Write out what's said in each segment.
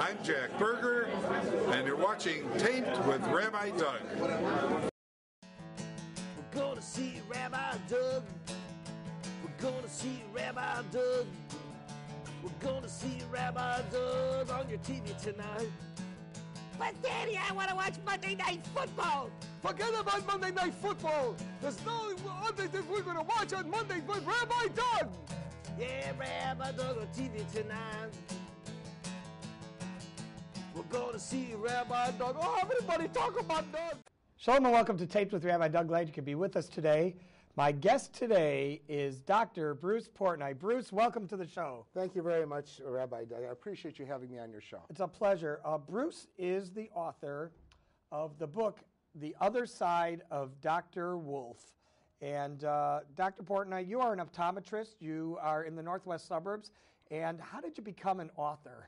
I'm Jack Berger, and you're watching Taped with Rabbi Doug. We're gonna see Rabbi Doug. We're gonna see Rabbi Doug. We're gonna see Rabbi Doug on your TV tonight. But Daddy, I want to watch Monday Night Football. Forget about Monday Night Football. There's no other thing we're going to watch on Monday but Rabbi Doug. Yeah, Rabbi Doug on TV tonight. We're going to see Rabbi Doug. Oh, everybody talk about Doug. Shalom and welcome to Taped with Rabbi Doug. Glad you could be with us today. My guest today is Dr. Bruce Portnoy. Bruce, welcome to the show. Thank you very much, Rabbi Doug. I appreciate you having me on your show. It's a pleasure. Bruce is the author of the book, The Other Side of Dr. Wolf. And Dr. Portnoy, you are an optometrist. You are in the northwest suburbs. And how did you become an author?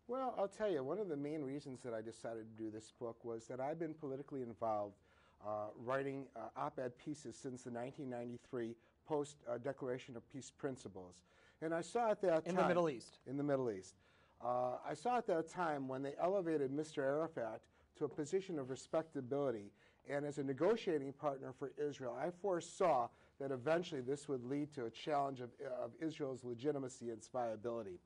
Well, I'll tell you, one of the main reasons that I decided to do this book was that I've been politically involved writing op-ed pieces since the 1993 post-Declaration of Peace principles. And I saw at that time... In the Middle East. In the Middle East. I saw at that time when they elevated Mr. Arafat to a position of respectability, and as a negotiating partner for Israel, I foresaw that eventually this would lead to a challenge of Israel's legitimacy and its viability.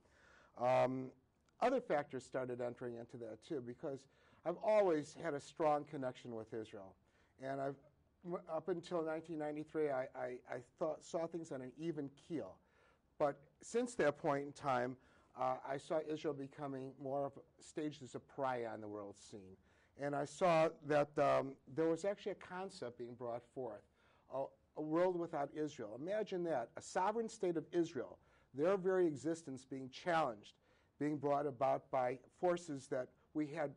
Other factors started entering into that too, because I've always had a strong connection with Israel. And up until 1993, I saw things on an even keel. But since that point in time, I saw Israel becoming more of staged as a pariah on the world scene. And I saw that there was actually a concept being brought forth, a world without Israel. Imagine that, a sovereign state of Israel, their very existence being challenged, being brought about by forces that we had,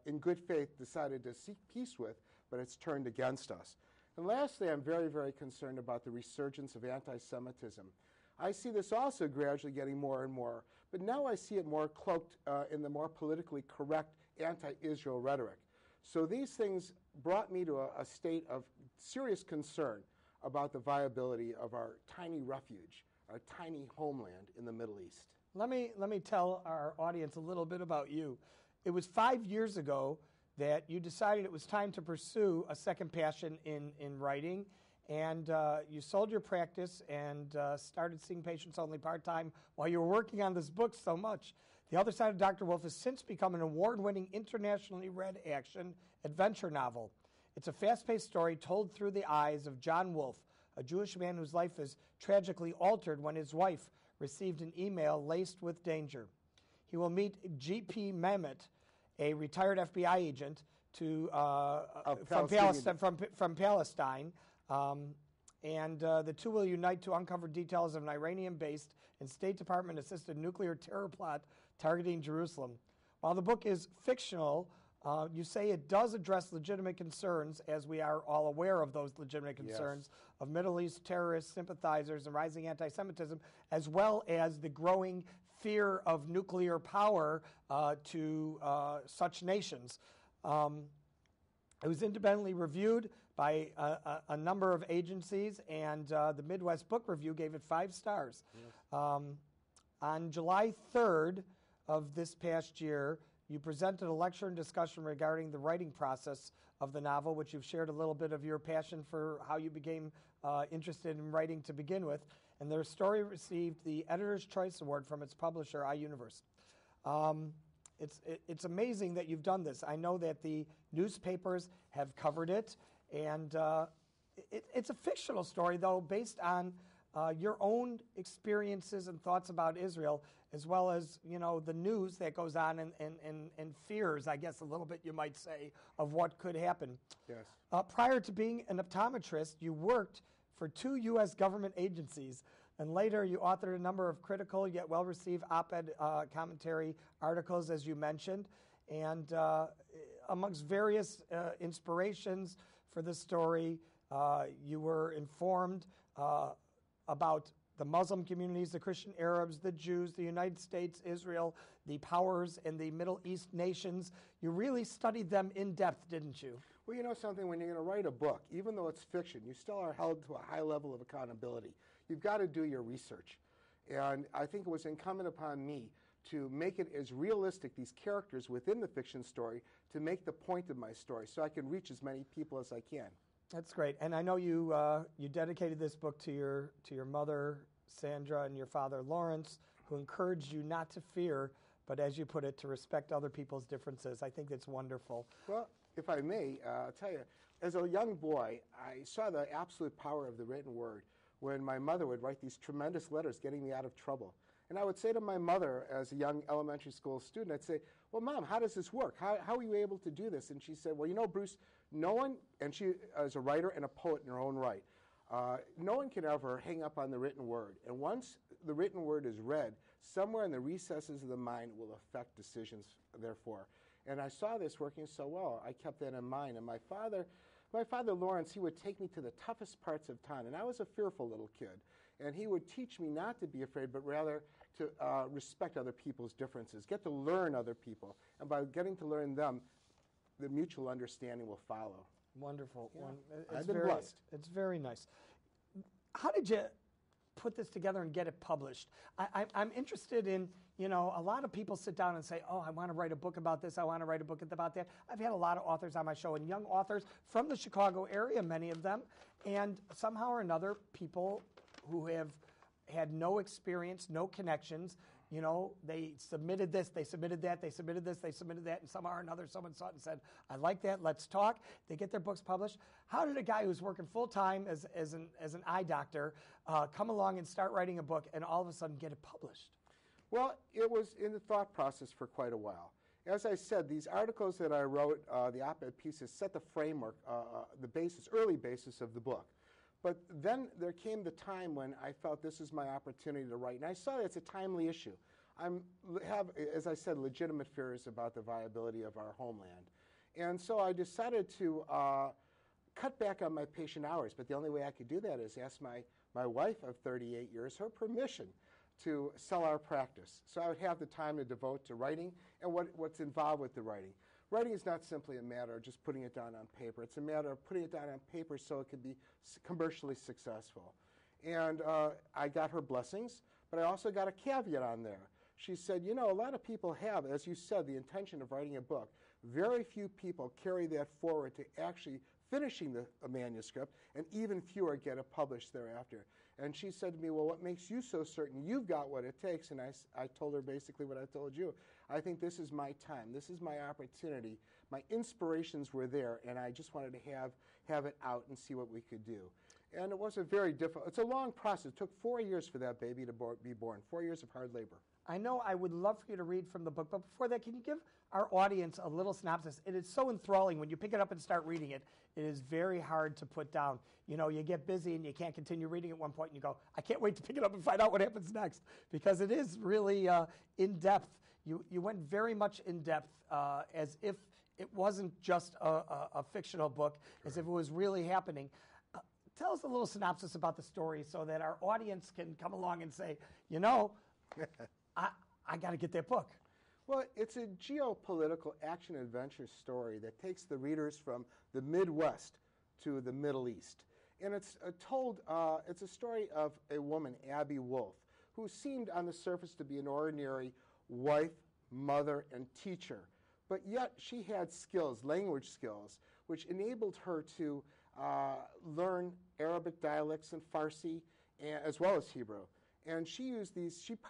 in good faith, decided to seek peace with, but it's turned against us. And lastly, I'm very, very concerned about the resurgence of anti-Semitism. I see this also gradually getting more and more, but now I see it more cloaked in the more politically correct anti-Israel rhetoric. So these things brought me to a state of serious concern about the viability of our tiny refuge, our tiny homeland in the Middle East. Let me tell our audience a little bit about you. It was 5 years ago that you decided it was time to pursue a second passion in writing, and you sold your practice and started seeing patients only part-time while you were working on this book so much. The Other Side of Dr. Wolf has since become an award-winning, internationally read action adventure novel. It's a fast-paced story told through the eyes of John Wolf, a Jewish man whose life is tragically altered when his wife received an email laced with danger. He will meet G.P. Mehmet, a retired FBI agent from Palestine, and the two will unite to uncover details of an Iranian-based and State Department-assisted nuclear terror plot targeting Jerusalem. While the book is fictional, you say it does address legitimate concerns, as we are all aware of those legitimate concerns, yes, of Middle East terrorist sympathizers and rising anti-Semitism, as well as the growing fear of nuclear power to such nations. It was independently reviewed by a number of agencies, and the Midwest Book Review gave it 5 stars. Yes. On July 3rd of this past year, you presented a lecture and discussion regarding the writing process of the novel, which you've shared a little bit of your passion for how you became interested in writing to begin with. And their story received the Editor's Choice Award from its publisher, iUniverse. It's amazing that you've done this. I know that the newspapers have covered it, and it's a fictional story, though, based on your own experiences and thoughts about Israel, as well as, you know, the news that goes on and fears, I guess, a little bit, you might say, of what could happen. Yes. Prior to being an optometrist, you worked for 2 U.S. government agencies, and later you authored a number of critical yet well-received op-ed commentary articles, as you mentioned, and amongst various inspirations for this story, you were informed about the Muslim communities, the Christian Arabs, the Jews, the United States, Israel, the powers, and the Middle East nations. You really studied them in depth, didn't you? Well, you know something, when you're going to write a book, even though it's fiction, you still are held to a high level of accountability. You've got to do your research. And I think it was incumbent upon me to make it as realistic, these characters within the fiction story, to make the point of my story so I can reach as many people as I can. That's great. And I know you you dedicated this book to your mother, Sandra, and your father, Lawrence, who encouraged you not to fear, but as you put it, to respect other people's differences. I think that's wonderful. Well, if I may, I'll tell you, as a young boy, I saw the absolute power of the written word when my mother would write these tremendous letters getting me out of trouble. And I would say to my mother, as a young elementary school student, I'd say, well, Mom, how does this work? How are you able to do this? And she said, well, you know, Bruce, no one, and she is a writer and a poet in her own right, no one can ever hang up on the written word. And once the written word is read, somewhere in the recesses of the mind it will affect decisions, therefore. And I saw this working so well. I kept that in mind. And my father, Lawrence, he would take me to the toughest parts of town. And I was a fearful little kid. And he would teach me not to be afraid, but rather to respect other people's differences, get to learn other people. And by getting to learn them, the mutual understanding will follow. Wonderful. Yeah. I've been blessed. It's very nice. How did you put this together and get it published? I'm interested in, you know, a lot of people sit down and say, oh, I want to write a book about this, I want to write a book about that. I've had a lot of authors on my show, and young authors from the Chicago area, many of them, and somehow or another, people who have had no experience, no connections, you know, they submitted this, they submitted that, they submitted this, they submitted that, and somehow or another someone saw it and said, I like that, let's talk. They get their books published. How did a guy who's working full-time as an eye doctor come along and start writing a book and all of a sudden get it published? Well, it was in the thought process for quite a while. As I said, these articles that I wrote, the op-ed pieces, set the framework, the basis, early basis of the book. But then there came the time when I felt this is my opportunity to write. And I saw it's a timely issue. I have, as I said, legitimate fears about the viability of our homeland. And so I decided to cut back on my patient hours. But the only way I could do that is ask my wife of 38 years her permission to sell our practice. So I would have the time to devote to writing and what's involved with the writing. Writing is not simply a matter of just putting it down on paper. It's a matter of putting it down on paper so it can be commercially successful. And I got her blessings, but I also got a caveat on there. She said, you know, a lot of people have, as you said, the intention of writing a book. Very few people carry that forward to actually finishing the manuscript, and even fewer get it published thereafter. And she said to me, well, what makes you so certain you've got what it takes? And I told her basically what I told you. I think this is my time. This is my opportunity. My inspirations were there, and I just wanted to have it out and see what we could do. And it was a very difficult, it's a long process. It took 4 years for that baby to be born, 4 years of hard labor. I know I would love for you to read from the book, but before that, can you give our audience a little synopsis? It is so enthralling. When you pick it up and start reading it, it is very hard to put down. You know, you get busy and you can't continue reading at one point, and you go, I can't wait to pick it up and find out what happens next, because it is really in-depth. You went very much in-depth, as if it wasn't just a fictional book, as if it was really happening. Tell us a little synopsis about the story so that our audience can come along and say, you know, I got to get that book. Well, it's a geopolitical action-adventure story that takes the readers from the Midwest to the Middle East. And it's it's a story of a woman, Abby Wolf, who seemed on the surface to be an ordinary wife, mother, and teacher. But yet she had skills, language skills, which enabled her to learn Arabic dialects and Farsi, as well as Hebrew. And she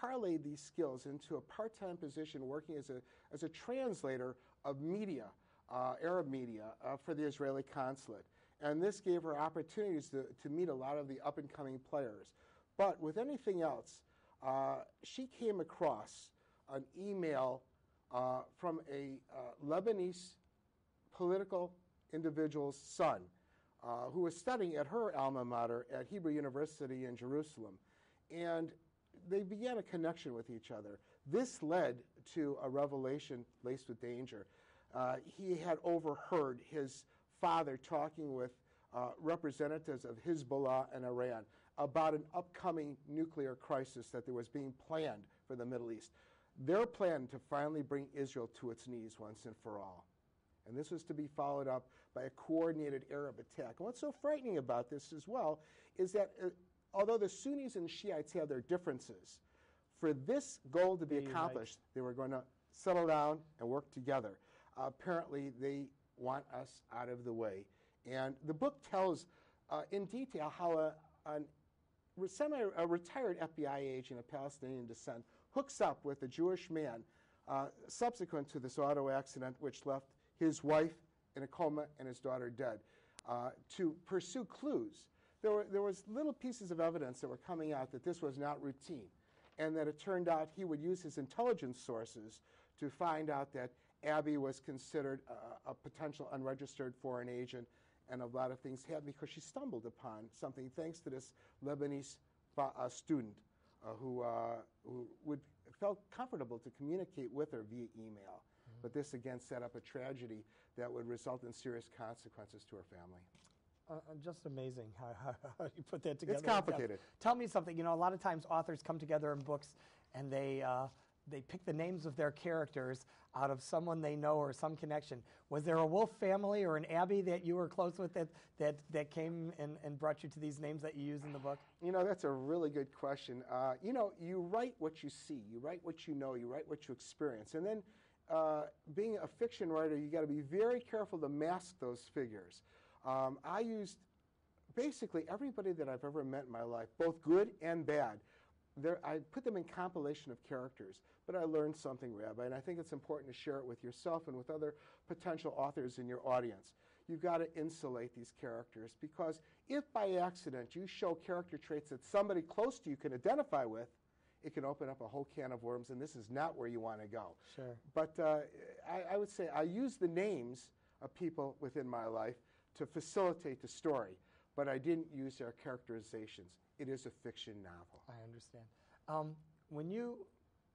parlayed these skills into a part-time position working as a translator of media, Arab media, for the Israeli consulate. And this gave her opportunities to meet a lot of the up-and-coming players. But with anything else, she came across an email from a Lebanese political individual's son who was studying at her alma mater at Hebrew University in Jerusalem. And they began a connection with each other. This led to a revelation laced with danger. He had overheard his father talking with representatives of Hezbollah and Iran about an upcoming nuclear crisis that was being planned for the Middle East. Their plan to finally bring Israel to its knees once and for all. And this was to be followed up by a coordinated Arab attack. And what's so frightening about this as well is that although the Sunnis and Shiites have their differences, for this goal to be Reunite. accomplished, they were going to settle down and work together. Apparently, they want us out of the way. And the book tells in detail how a retired FBI agent of Palestinian descent hooks up with a Jewish man subsequent to this auto accident, which left his wife in a coma and his daughter dead, to pursue clues. There was little pieces of evidence that were coming out that this was not routine, and that it turned out he would use his intelligence sources to find out that Abby was considered a potential unregistered foreign agent, and a lot of things happened because she stumbled upon something thanks to this Lebanese student who felt comfortable to communicate with her via email. But this, again, set up a tragedy that would result in serious consequences to her family. Just amazing how you put that together. It's complicated. Tell me something. You know, a lot of times authors come together in books and they pick the names of their characters out of someone they know or some connection. Was there a Wolf family or an Abby that you were close with that came and brought you to these names that you use in the book? You know, that's a really good question. You know, you write what you see, you write what you know, you write what you experience. And then being a fiction writer, you got to be very careful to mask those figures. I used basically everybody that I've ever met in my life, both good and bad. I put them in compilation of characters, but I learned something, Rabbi, and I think it's important to share it with yourself and with other potential authors in your audience. You've got to insulate these characters, because if by accident you show character traits that somebody close to you can identify with, it can open up a whole can of worms, and this is not where you want to go. Sure. But I would say I use the names of people within my life to facilitate the story, but I didn't use their characterizations. It is a fiction novel. I understand. When you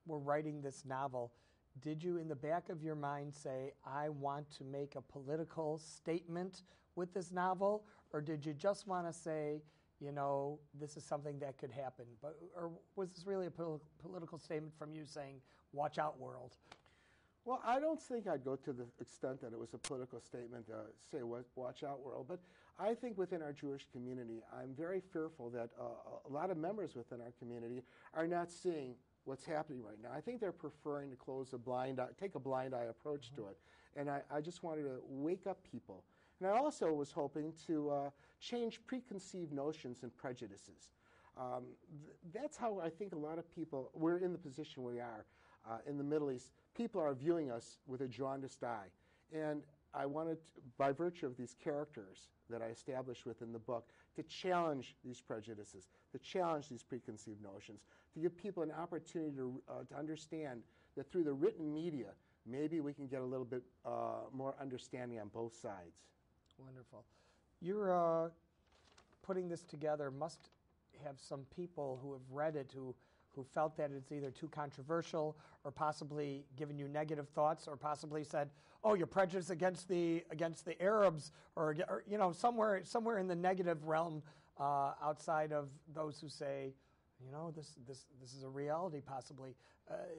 were writing this novel, did you in the back of your mind say, I want to make a political statement with this novel? Or did you just want to say, you know, this is something that could happen? Or was this really a political statement from you saying, watch out, world? Well, I don't think I'd go to the extent that it was a political statement to say, watch out, world. But I think within our Jewish community, I'm very fearful that a lot of members within our community are not seeing what's happening right now. I think they're preferring to take a blind eye approach to it. And I just wanted to wake up people. And I also was hoping to change preconceived notions and prejudices. That's how I think a lot of people, we're in the position we are in the Middle East. People are viewing us with a jaundiced eye. And I wanted, by virtue of these characters that I established within the book, to challenge these prejudices, to challenge these preconceived notions, to give people an opportunity to understand that through the written media, maybe we can get a little bit more understanding on both sides. Wonderful. You're putting this together, must have some people who have read it who felt that it's either too controversial or possibly given you negative thoughts, or possibly said, oh, you're prejudiced against the Arabs, or you know, somewhere in the negative realm outside of those who say, you know, this is a reality possibly.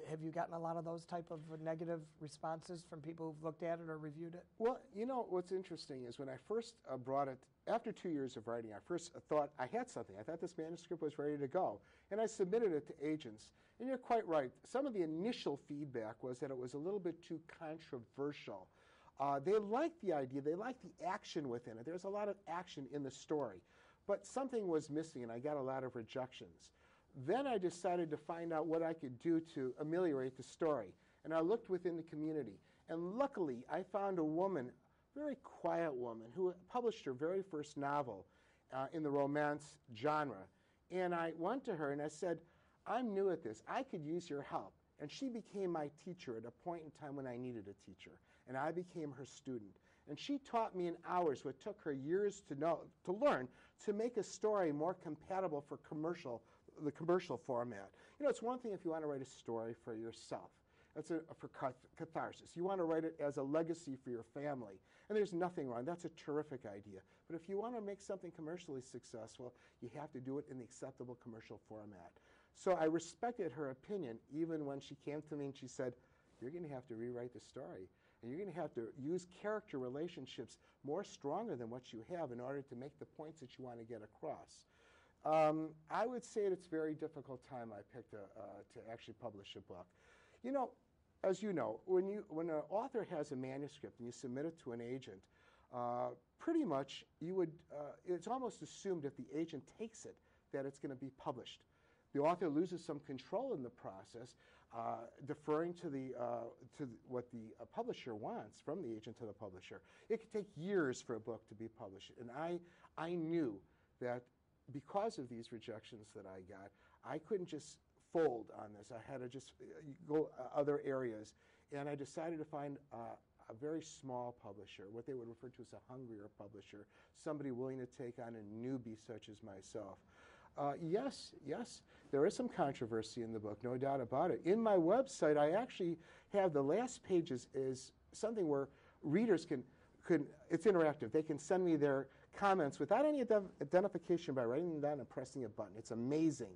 Have you gotten a lot of those type of negative responses from people who've looked at it or reviewed it? Well, you know, what's interesting is when I first brought it, after 2 years of writing, I first thought I had something. I thought this manuscript was ready to go. And I submitted it to agents. And you're quite right. Some of the initial feedback was that it was a little bit too controversial. They liked the idea. They liked the action within it. There's a lot of action in the story. But something was missing, and I got a lot of rejections. Then I decided to find out what I could do to ameliorate the story. And I looked within the community. And luckily, I found a woman, a very quiet woman, who published her very first novel in the romance genre. And I went to her and I said, I'm new at this. I could use your help. And she became my teacher at a point in time when I needed a teacher. And I became her student. And she taught me in hours what took her years to learn to make a story more compatible for the commercial format. You know, it's one thing if you want to write a story for yourself. That's for catharsis. You want to write it as a legacy for your family. And there's nothing wrong. That's a terrific idea. But if you want to make something commercially successful, you have to do it in the acceptable commercial format. So I respected her opinion even when she came to me and she said, you're going to have to rewrite the story. And you're going to have to use character relationships more stronger than what you have in order to make the points that you want to get across. I would say it's a very difficult time I picked to actually publish a book. You know, as you know, when an author has a manuscript and you submit it to an agent, pretty much it's almost assumed if the agent takes it that it's going to be published. The author loses some control in the process, deferring to what the publisher wants from the agent to the publisher. It could take years for a book to be published, and I knew that because of these rejections that I got, I couldn't just fold on this. I had to just go other areas, and I decided to find a very small publisher, what they would refer to as a hungrier publisher, somebody willing to take on a newbie such as myself. Yes, there is some controversy in the book, no doubt about it. In my website, I actually have the last pages is something where readers can it's interactive. They can send me their comments without any identification by writing them down and pressing a button. It's amazing.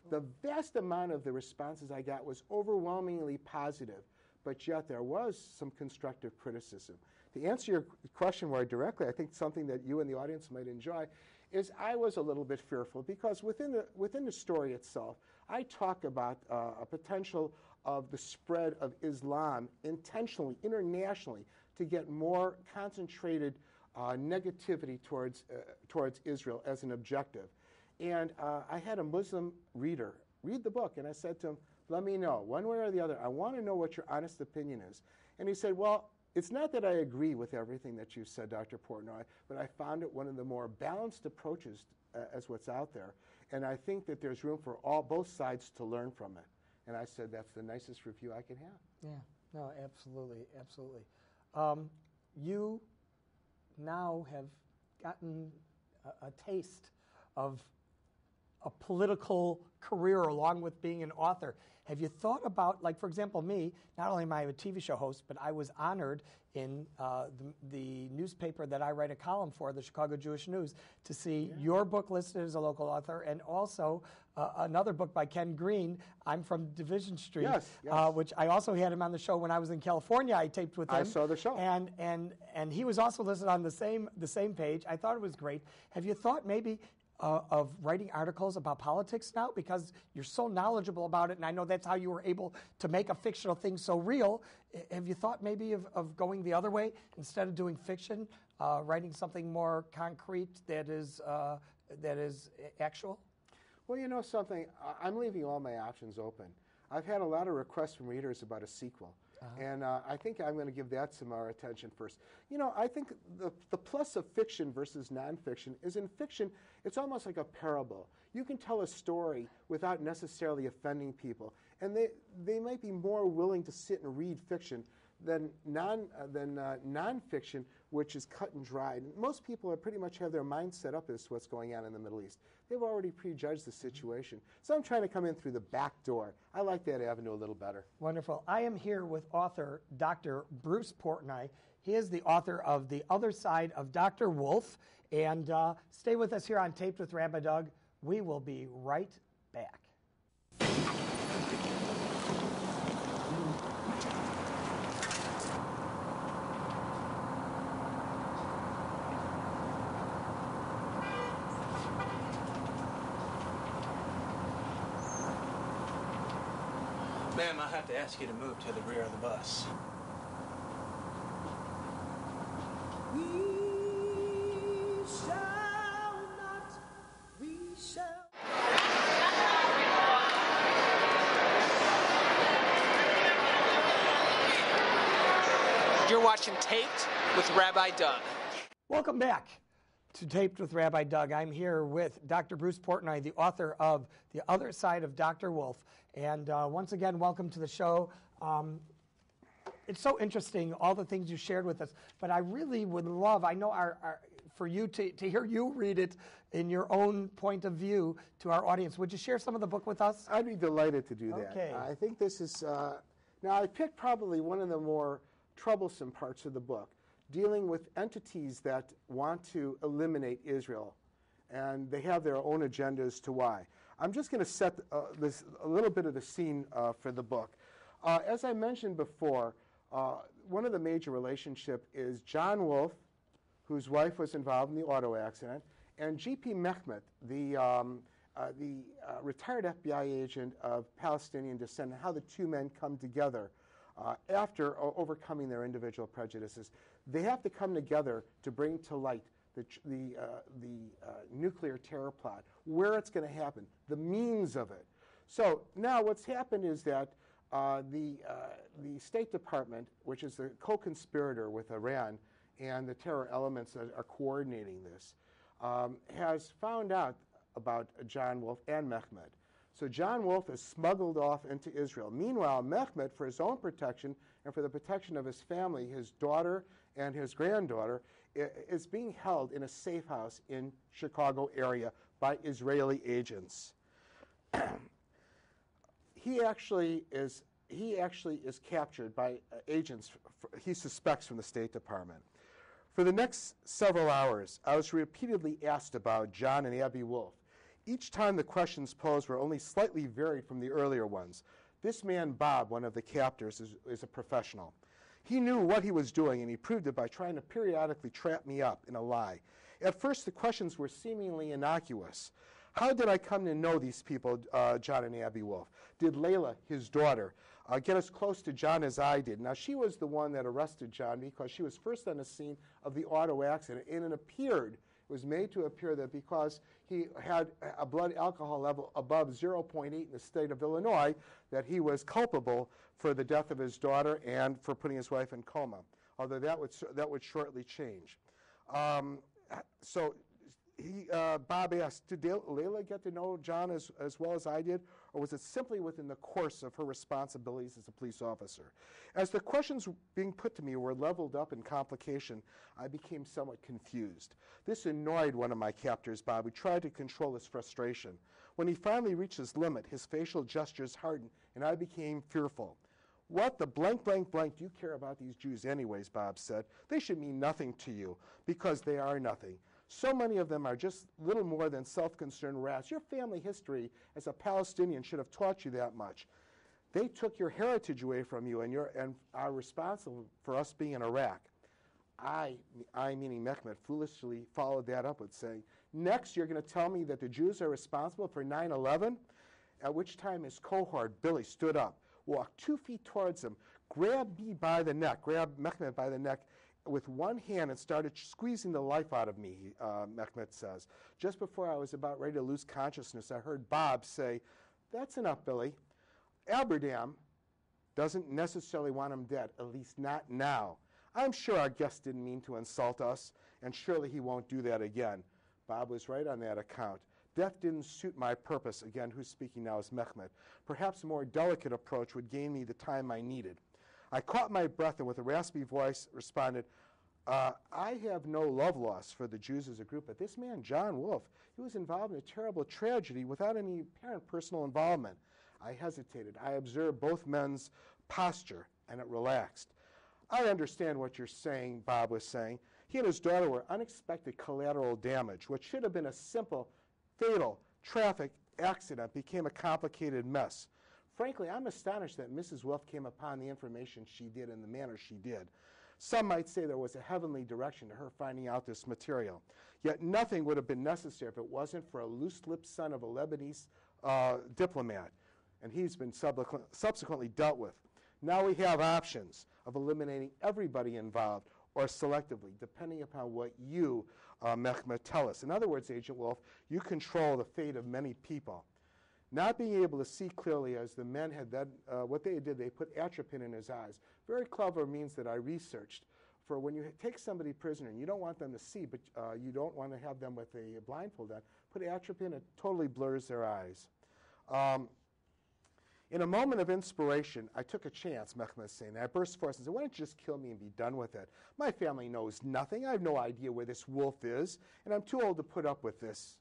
Cool. The vast amount of the responses I got was overwhelmingly positive, but yet there was some constructive criticism. To answer your question more directly, I think something that you and the audience might enjoy is I was a little bit fearful because within the story itself, I talk about a potential of the spread of Islam intentionally, internationally, to get more concentrated negativity towards Israel as an objective. And I had a Muslim reader read the book, and I said to him, let me know, one way or the other, I want to know what your honest opinion is. And he said, well, it's not that I agree with everything that you said, Dr. Portnoy, but I found it one of the more balanced approaches as what's out there. And I think that there's room for both sides to learn from it. And I said, that's the nicest review I can have. Yeah, no, absolutely, absolutely. You now have gotten a taste of a political career along with being an author. Have you thought about, like, for example, me, not only am I a TV show host, but I was honored in the newspaper that I write a column for, the Chicago Jewish News, to see your book listed as a local author, and also another book by Ken Green, I'm from Division Street, which I also had him on the show when I was in California. I taped with him. I saw the show. And he was also listed on the same page. I thought it was great. Have you thought maybe of writing articles about politics now, because you're so knowledgeable about it, and I know that's how you were able to make a fictional thing so real? Have you thought maybe of going the other way, instead of doing fiction, writing something more concrete that is actual? Well, you know something, I'm leaving all my options open. I've had a lot of requests from readers about a sequel. And I think I'm going to give that some more attention first. You know, I think the plus of fiction versus nonfiction is in fiction, it's almost like a parable. You can tell a story without necessarily offending people. And they might be more willing to sit and read fiction than nonfiction, which is cut and dried. Most people pretty much have their mind set up as to what's going on in the Middle East. They've already prejudged the situation. So I'm trying to come in through the back door. I like that avenue a little better. Wonderful. I am here with author Dr. Bruce Portnoy. He is the author of The Other Side of Dr. Wolf. And stay with us here on Taped with Rabbi Doug. We will be right back. Ma'am, I'll have to ask you to move to the rear of the bus. We shall not, we shall. You're watching Taped with Rabbi Doug. Welcome back to Taped with Rabbi Doug. I'm here with Dr. Bruce Portnoy, the author of The Other Side of Dr. Wolf. And once again, welcome to the show. It's so interesting, all the things you shared with us. But I really would love, I know for you to hear you read it in your own point of view to our audience. Would you share some of the book with us? I'd be delighted to do that. Okay. I think this is, now I picked probably one of the more troublesome parts of the book, dealing with entities that want to eliminate Israel, and they have their own agendas to why. I'm just going to set a little bit of the scene for the book. As I mentioned before, one of the major relationships is John Wolf, whose wife was involved in the auto accident, and G.P. Mehmet, the retired FBI agent of Palestinian descent, and how the two men come together after overcoming their individual prejudices. They have to come together to bring to light the nuclear terror plot, where it's going to happen, the means of it. So now what's happened is that the State Department, which is the co-conspirator with Iran and the terror elements that are coordinating this, has found out about John Wolf and Mehmet. So John Wolf is smuggled off into Israel. Meanwhile, Mehmet, for his own protection and for the protection of his family, his daughter and his granddaughter, is being held in a safe house in Chicago area by Israeli agents. He actually is captured by agents he suspects from the State Department. For the next several hours, I was repeatedly asked about John and Abby Wolf. Each time the questions posed were only slightly varied from the earlier ones. This man, Bob, one of the captors, is a professional. He knew what he was doing, and he proved it by trying to periodically trap me up in a lie. At first, the questions were seemingly innocuous. How did I come to know these people, John and Abby Wolf? Did Layla, his daughter, get as close to John as I did? Now, she was the one that arrested John because she was first on the scene of the auto accident, and it was made to appear that because he had a blood alcohol level above 0.8 in the state of Illinois, that he was culpable for the death of his daughter and for putting his wife in coma, although that would shortly change. Bob asked, did Layla get to know John as well as I did, or was it simply within the course of her responsibilities as a police officer? As the questions being put to me were leveled up in complication, I became somewhat confused. This annoyed one of my captors, Bob, who tried to control his frustration. When he finally reached his limit, his facial gestures hardened, and I became fearful. What the blank, blank, blank do you care about these Jews anyways, Bob said. They should mean nothing to you, because they are nothing. So many of them are just little more than self-concerned rats. Your family history as a Palestinian should have taught you that much. They took your heritage away from you and are responsible for us being in Iraq. I meaning Mehmet, foolishly followed that up with saying, next you're going to tell me that the Jews are responsible for 9/11? At which time his cohort, Billy, stood up, walked 2 feet towards him, grabbed Mehmet by the neck, with one hand and started squeezing the life out of me, Mehmet says. Just before I was about ready to lose consciousness, I heard Bob say, that's enough, Billy. Aberdam doesn't necessarily want him dead, at least not now. I'm sure our guest didn't mean to insult us, and surely he won't do that again. Bob was right on that account. Death didn't suit my purpose. Again, who's speaking now is Mehmet. Perhaps a more delicate approach would gain me the time I needed. I caught my breath and with a raspy voice responded, I have no love lost for the Jews as a group, but this man, John Wolf, he was involved in a terrible tragedy without any apparent personal involvement. I hesitated. I observed both men's posture, and it relaxed. I understand what you're saying, Bob was saying. He and his daughter were unexpected collateral damage. What should have been a simple, fatal traffic accident became a complicated mess. Frankly, I'm astonished that Mrs. Wolf came upon the information she did in the manner she did. Some might say there was a heavenly direction to her finding out this material. Yet nothing would have been necessary if it wasn't for a loose-lipped son of a Lebanese diplomat, and he's been subsequently dealt with. Now we have options of eliminating everybody involved or selectively, depending upon what you, Mehmet, tell us. In other words, Agent Wolf, you control the fate of many people. Not being able to see clearly as the men had done, what they did, they put atropine in his eyes. Very clever means that I researched. For when you take somebody prisoner and you don't want them to see, but you don't want to have them with a blindfold on, put atropine, it totally blurs their eyes. In a moment of inspiration, I took a chance, Mehmet is saying. I burst forth and said, why don't you just kill me and be done with it? My family knows nothing. I have no idea where this wolf is, and I'm too old to put up with this,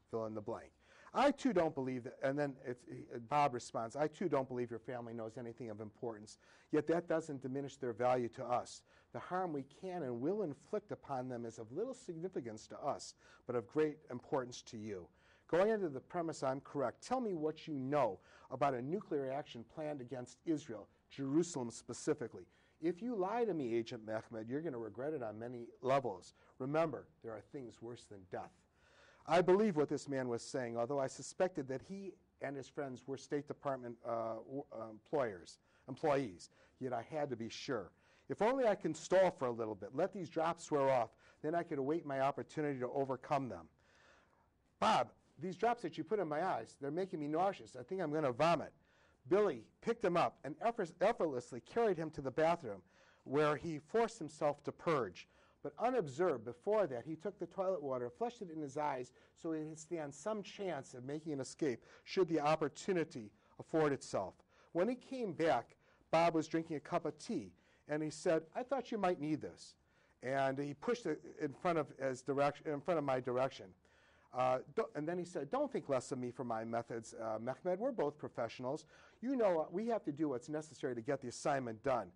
fill in the blank. I, too, don't believe that, and then Bob responds, I, too, don't believe your family knows anything of importance, yet that doesn't diminish their value to us. The harm we can and will inflict upon them is of little significance to us, but of great importance to you. Going into the premise I'm correct, tell me what you know about a nuclear action planned against Israel, Jerusalem specifically. If you lie to me, Agent Mehmet, you're going to regret it on many levels. Remember, there are things worse than death. I believe what this man was saying, although I suspected that he and his friends were State Department employees, yet I had to be sure. If only I can stall for a little bit, let these drops wear off, then I could await my opportunity to overcome them. Bob, these drops that you put in my eyes, they're making me nauseous. I think I'm going to vomit. Billy picked him up and effortlessly carried him to the bathroom, where he forced himself to purge. But unobserved before that, he took the toilet water, flushed it in his eyes so he would stand some chance of making an escape should the opportunity afford itself. When he came back, Bob was drinking a cup of tea, and he said, "I thought you might need this." And he pushed it in front of my direction. And then he said, "Don't think less of me for my methods, Mehmed. We're both professionals. You know we have to do what's necessary to get the assignment done."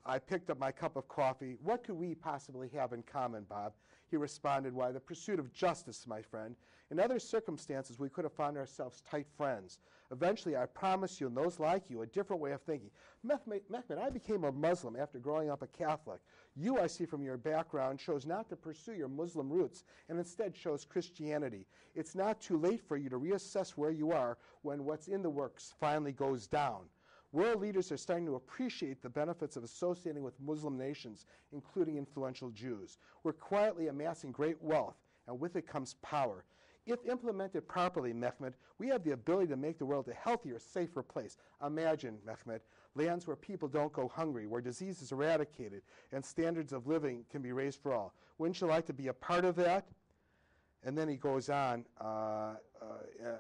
I picked up my cup of coffee. "What could we possibly have in common, Bob?" He responded, "Why, the pursuit of justice, my friend. In other circumstances, we could have found ourselves tight friends. Eventually, I promise you, and those like you, a different way of thinking. Mehmed, I became a Muslim after growing up a Catholic. You, I see from your background, chose not to pursue your Muslim roots and instead chose Christianity. It's not too late for you to reassess where you are when what's in the works finally goes down. World leaders are starting to appreciate the benefits of associating with Muslim nations, including influential Jews. We're quietly amassing great wealth, and with it comes power. If implemented properly, Mehmed, we have the ability to make the world a healthier, safer place. Imagine, Mehmed, lands where people don't go hungry, where disease is eradicated, and standards of living can be raised for all. Wouldn't you like to be a part of that?" And then he goes on.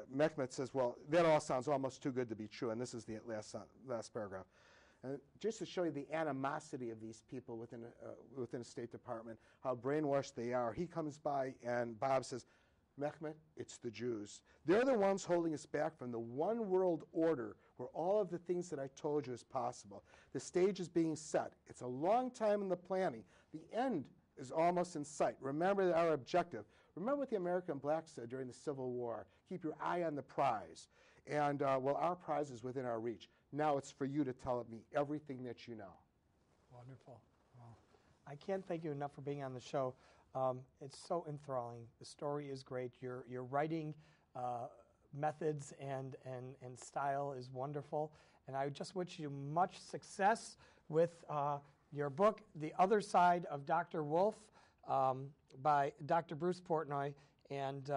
Mehmed says, "Well, that all sounds almost too good to be true." And this is the last paragraph. Just to show you the animosity of these people within a State Department, how brainwashed they are, he comes by and Bob says, "Mehmed, it's the Jews. They're the ones holding us back from the one world order where all of the things that I told you is possible. The stage is being set. It's a long time in the planning. The end is almost in sight. Remember our objective. Remember what the American blacks said during the Civil War. Keep your eye on the prize. And, well, our prize is within our reach. Now it's for you to tell me everything that you know." Wonderful. Well, I can't thank you enough for being on the show. It's so enthralling. The story is great. Your writing methods and style is wonderful. And I just wish you much success with your book, The Other Side of Dr. Wolf, by Dr. Bruce Portnoy. And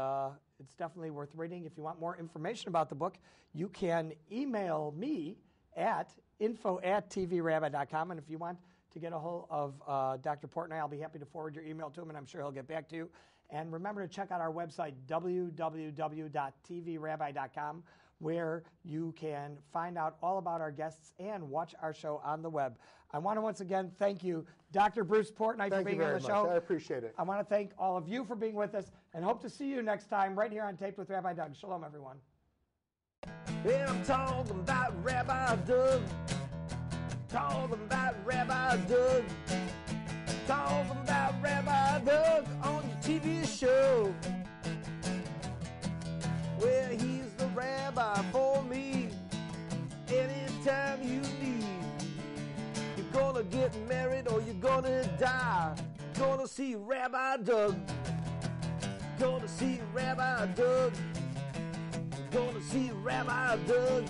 it's definitely worth reading. If you want more information about the book, you can email me at info@tvrabbi.com. And if you want to get a hold of Dr. Portnoy, I'll be happy to forward your email to him, and I'm sure he'll get back to you. And remember to check out our website, www.tvrabbi.com, where you can find out all about our guests and watch our show on the web. I want to once again thank you, Dr. Bruce Portnoy, for being on the show. I appreciate it. I want to thank all of you for being with us, and hope to see you next time right here on Taped with Rabbi Doug. Shalom, everyone. Yeah, I'm talking about Rabbi Doug. Talking about Rabbi Doug. Talking about Rabbi Doug on your TV show. Well, he's the rabbi for me. Anytime you need. You're gonna get married or you're gonna die. Gonna see Rabbi Doug. Gonna see Rabbi Doug. Gonna see Rabbi Doug.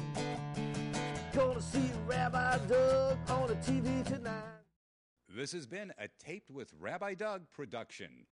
Gonna see Rabbi Doug on the TV tonight. This has been a Taped with Rabbi Doug production.